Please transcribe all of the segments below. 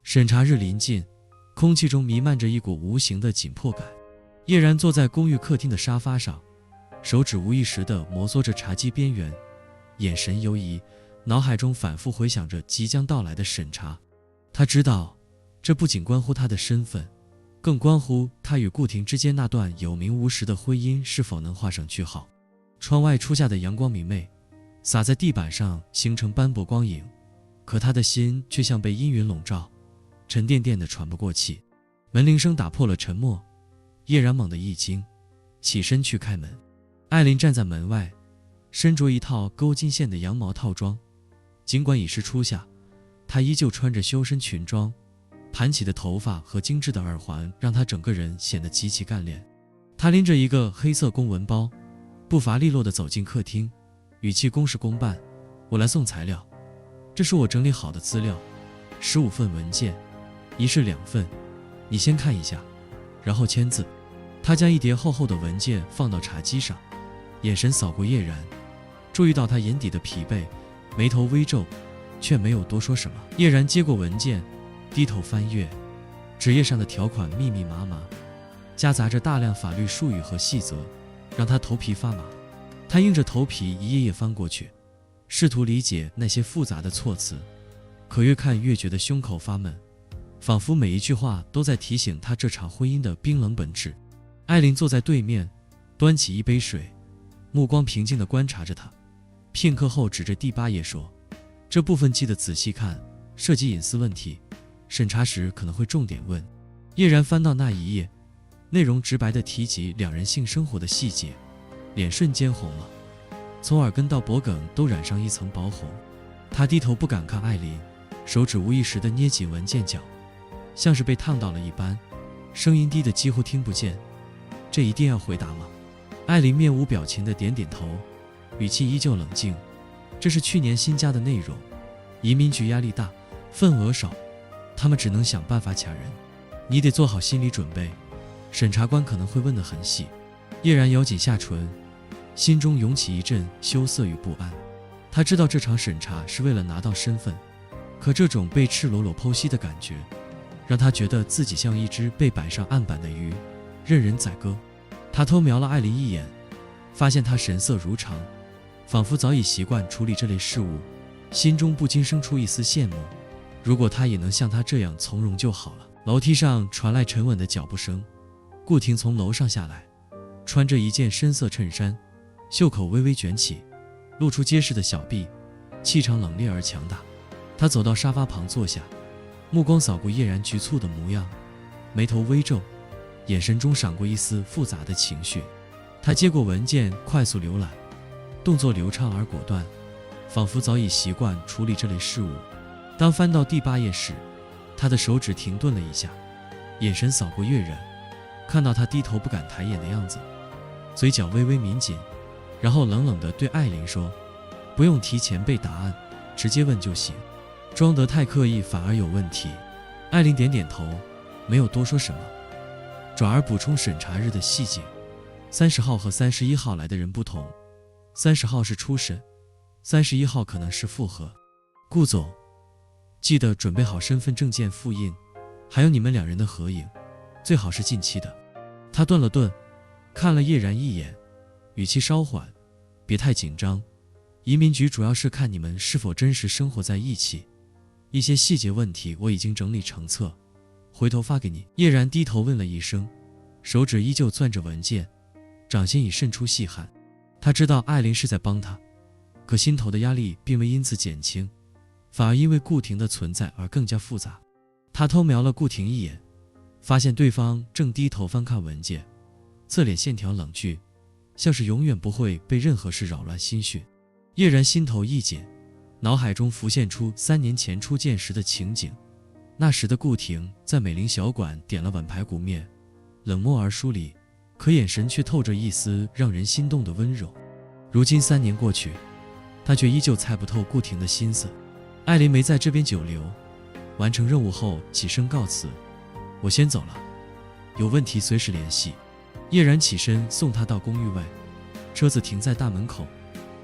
审查日临近，空气中弥漫着一股无形的紧迫感。叶然坐在公寓客厅的沙发上，手指无意识地摩挲着茶几边缘，眼神游移，脑海中反复回想着即将到来的审查。他知道，这不仅关乎他的身份，更关乎他与顾婷之间那段有名无实的婚姻是否能画上句号。窗外初夏的阳光明媚，洒在地板上形成斑驳光影，可他的心却像被阴云笼罩，沉甸甸的喘不过气。门铃声打破了沉默，叶然猛地一惊，起身去开门。艾琳站在门外，身着一套勾金线的羊毛套装，尽管已是初夏，她依旧穿着修身裙装，盘起的头发和精致的耳环让她整个人显得极其干练。她拎着一个黑色公文包，步伐利落地走进客厅，语气公事公办：“我来送材料，这是我整理好的资料，15份文件，一式2份，你先看一下，然后签字。”他将一叠厚厚的文件放到茶几上，眼神扫过叶然，注意到他眼底的疲惫，眉头微皱，却没有多说什么。叶然接过文件，低头翻阅，纸页上的条款密密麻麻，夹杂着大量法律术语和细则，让他头皮发麻。他硬着头皮一页页翻过去，试图理解那些复杂的措辞，可越看越觉得胸口发闷，仿佛每一句话都在提醒他这场婚姻的冰冷本质。艾琳坐在对面，端起一杯水，目光平静地观察着他，片刻后指着第8页说：“这部分记得仔细看，涉及隐私问题，审查时可能会重点问。”叶然翻到那一页，内容直白地提及2人性生活的细节，脸瞬间红了，从耳根到脖颈都染上一层薄红。他低头不敢看艾琳，手指无意识地捏紧文件角，像是被烫到了一般，声音低得几乎听不见：“这一定要回答吗？”艾琳面无表情地点点头，语气依旧冷静：“这是去年新加的内容，移民局压力大，份额少，他们只能想办法卡人，你得做好心理准备，审查官可能会问得很细。”叶然咬紧下唇，心中涌起一阵羞涩与不安。他知道这场审查是为了拿到身份，可这种被赤裸裸剖析的感觉，让他觉得自己像一只被摆上案板的鱼，任人宰割。他偷瞄了艾琳一眼，发现她神色如常，仿佛早已习惯处理这类事务，心中不禁生出一丝羡慕。如果他也能像他这样从容就好了。楼梯上传来沉稳的脚步声，顾婷从楼上下来，穿着一件深色衬衫，袖口微微卷起，露出结实的小臂，气场冷冽而强大。他走到沙发旁坐下，目光扫过叶然局促的模样，眉头微皱，眼神中闪过一丝复杂的情绪。他接过文件，快速浏览，动作流畅而果断，仿佛早已习惯处理这类事务。当翻到第8页时，他的手指停顿了一下，眼神扫过月然，看到他低头不敢抬眼的样子，嘴角微微抿紧，然后冷冷地对艾琳说：“不用提前背答案，直接问就行，装得太刻意反而有问题。”艾琳点点头，没有多说什么，转而补充审查日的细节。30号和31号来的人不同，30号是初审，31号可能是复核。顾总，记得准备好身份证件复印，还有你们2人的合影，最好是近期的。他顿了顿，看了叶然一眼，语气稍缓：“别太紧张，移民局主要是看你们是否真实生活在一起，一些细节问题我已经整理成册，回头发给你。”叶然低头问了一声，手指依旧攥着文件，掌心已渗出细汗。他知道艾琳是在帮他，可心头的压力并未因此减轻，反而因为顾婷的存在而更加复杂。他偷瞄了顾婷一眼，发现对方正低头翻看文件，侧脸线条冷峻，像是永远不会被任何事扰乱心绪。叶然心头一紧，脑海中浮现出3年前初见时的情景。那时的顾婷在美林小馆点了碗排骨面，冷漠而疏离，可眼神却透着一丝让人心动的温柔。如今3年过去，他却依旧猜不透顾婷的心思。艾琳没在这边久留，完成任务后起身告辞：“我先走了，有问题随时联系。”叶然起身送他到公寓外，车子停在大门口。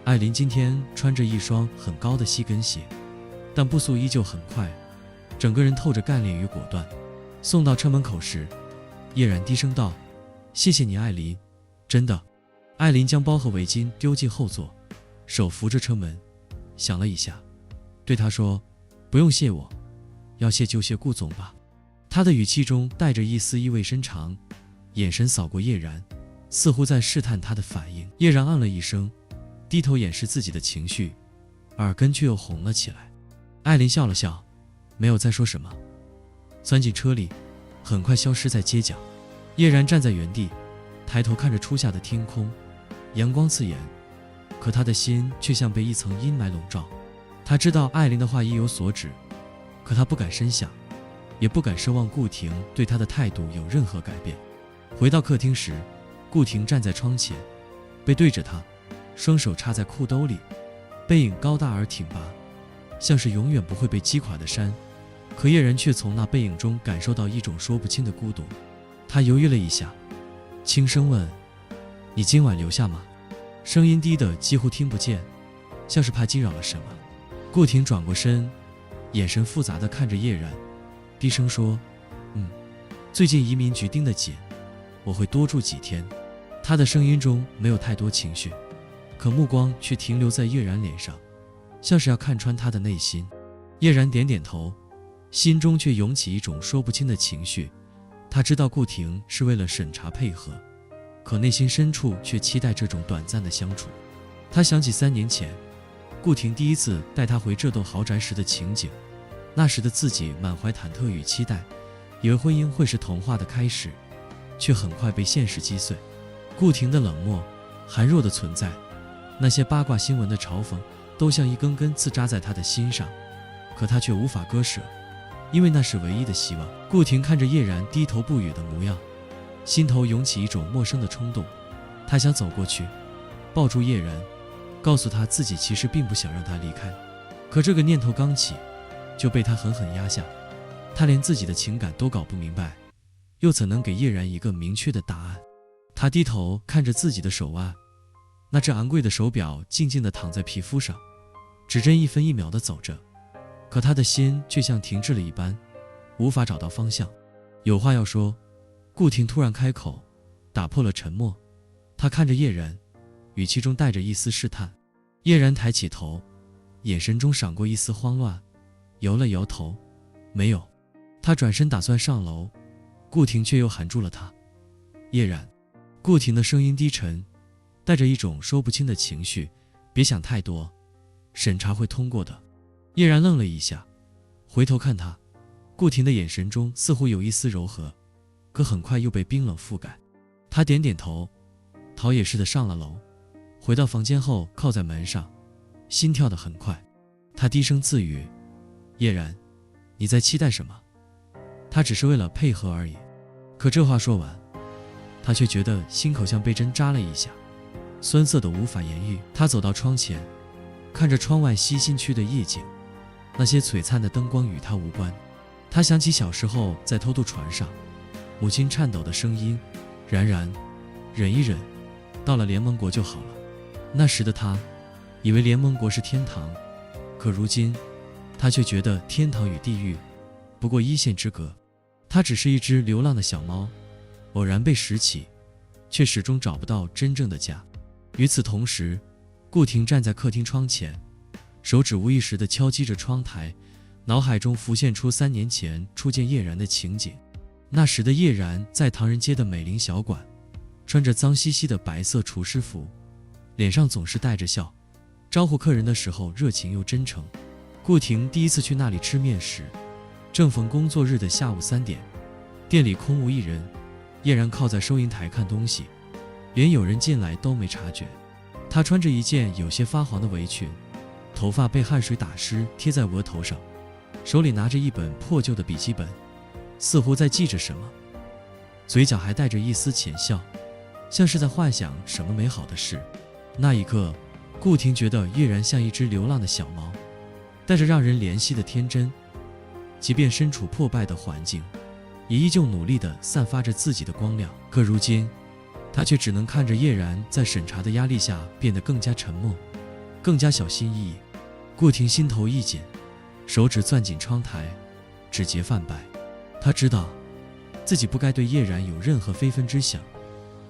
艾琳今天穿着一双很高的细跟鞋，但步速依旧很快，整个人透着干练与果断。送到车门口时，叶然低声道：“谢谢你，艾琳，真的。”艾琳将包和围巾丢进后座，手扶着车门，想了一下，对他说：“不用谢我，要谢就谢顾总吧。”他的语气中带着一丝意味深长，眼神扫过叶然，似乎在试探他的反应。叶然嗯了一声，低头掩饰自己的情绪，耳根却又红了起来。艾琳笑了笑，没有再说什么，钻进车里，很快消失在街角。叶然站在原地，抬头看着初夏的天空，阳光刺眼，可他的心却像被一层阴霾笼罩。他知道艾琳的话意有所指，可他不敢深想，也不敢奢望顾婷对他的态度有任何改变。回到客厅时，顾婷站在窗前，背对着他，双手插在裤兜里，背影高大而挺拔，像是永远不会被击垮的山。可叶然却从那背影中感受到一种说不清的孤独。他犹豫了一下，轻声问：“你今晚留下吗？”声音低得几乎听不见，像是怕惊扰了什么。顾婷转过身，眼神复杂地看着叶然，低声说：“最近移民局盯得紧，我会多住几天。”他的声音中没有太多情绪，可目光却停留在叶然脸上，像是要看穿他的内心。叶然点点头，心中却涌起一种说不清的情绪。他知道顾婷是为了审查配合，可内心深处却期待这种短暂的相处。他想起3年前顾婷第一次带他回这栋豪宅时的情景，那时的自己满怀忐忑与期待，以为婚姻会是童话的开始，却很快被现实击碎。顾婷的冷漠、寒弱的存在，那些八卦新闻的嘲讽，都像一根根刺扎在他的心上，可他却无法割舍，因为那是唯一的希望。顾婷看着叶然低头不语的模样，心头涌起一种陌生的冲动。他想走过去，抱住叶然，告诉他自己其实并不想让他离开。可这个念头刚起，就被他狠狠压下。他连自己的情感都搞不明白，又怎能给叶然一个明确的答案？他低头看着自己的手腕，那只昂贵的手表静静地躺在皮肤上，指针一分一秒地走着，可他的心却像停滞了一般，无法找到方向。有话要说，顾婷突然开口，打破了沉默。他看着叶然，语气中带着一丝试探。叶然抬起头，眼神中闪过一丝慌乱，摇了摇头，没有。他转身打算上楼，顾婷却又喊住了他：“叶然。”顾婷的声音低沉，带着一种说不清的情绪：“别想太多，审查会通过的。”叶然愣了一下，回头看他，顾婷的眼神中似乎有一丝柔和，可很快又被冰冷覆盖。他点点头，逃也似的上了楼。回到房间后，靠在门上，心跳得很快。他低声自语：“叶然，你在期待什么？他只是为了配合而已。”可这话说完，他却觉得心口像被针扎了一下，酸涩的无法言喻。他走到窗前，看着窗外西新区的夜景，那些璀璨的灯光与他无关。他想起小时候在偷渡船上，母亲颤抖的声音：“然然，忍一忍，到了联盟国就好了。”那时的他以为联盟国是天堂，可如今他却觉得天堂与地狱不过一线之隔。他只是一只流浪的小猫，偶然被拾起，却始终找不到真正的家。与此同时，顾婷站在客厅窗前，手指无意识地敲击着窗台，脑海中浮现出3年前初见叶然的情景。那时的叶然在唐人街的美林小馆，穿着脏兮兮的白色厨师服，脸上总是带着笑，招呼客人的时候热情又真诚。顾婷第一次去那里吃面时，正逢工作日的下午3点，店里空无一人，叶然靠在收银台看东西，连有人进来都没察觉。她穿着一件有些发黄的围裙，头发被汗水打湿贴在额头上，手里拿着一本破旧的笔记本，似乎在记着什么，嘴角还带着一丝浅笑，像是在幻想什么美好的事。那一刻，顾婷觉得叶然像一只流浪的小猫，带着让人怜惜的天真，即便身处破败的环境，也依旧努力地散发着自己的光亮。可如今，他却只能看着叶然在审查的压力下变得更加沉默，更加小心翼翼。顾婷心头一紧，手指攥紧窗台，指节泛白。他知道自己不该对叶然有任何非分之想，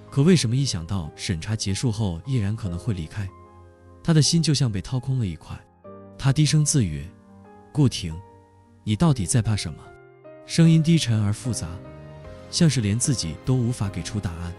可为什么一想到审查结束后叶然可能会离开，他的心就像被掏空了一块。他低声自语：顾婷，你到底在怕什么？声音低沉而复杂，像是连自己都无法给出答案。